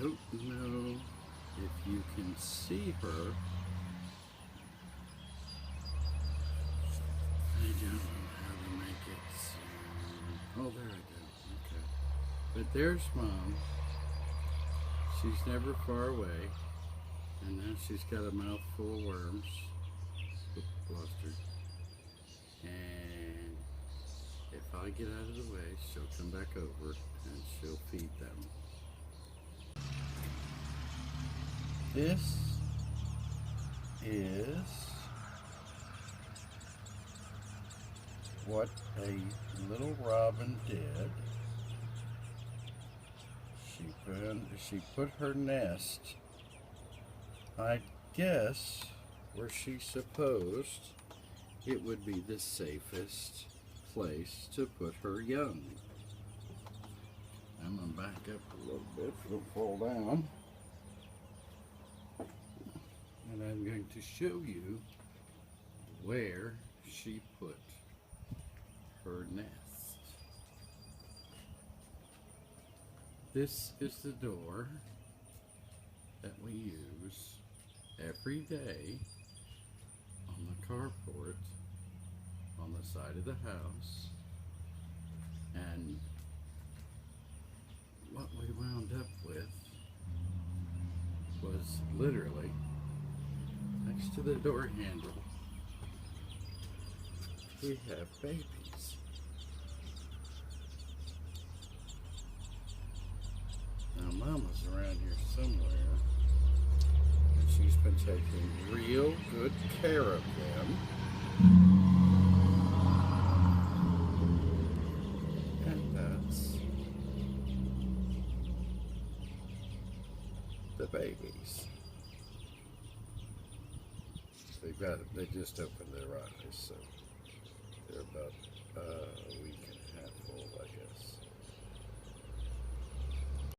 don't know if you can see her. I don't know how to make it sound. Oh, there I go. Okay. But there's Mom. She's never far away. And now she's got a mouthful of worms. Oop, lost her. And if I get out of the way, she'll come back over and she'll feed them. This is what a little robin did. She put her nest, I guess, where she supposed it would be the safest place to put her young. I'm going to back up a little bit, it'll fall down. And I'm going to show you where she put her nest. This is the door that we use every day on the carport on the side of the house. And what we wound up with was literally next to the door handle, we have babies. Now Mama's around here somewhere, and she's been taking real good care of them. And that's the babies. They just opened their eyes, so they're about a week and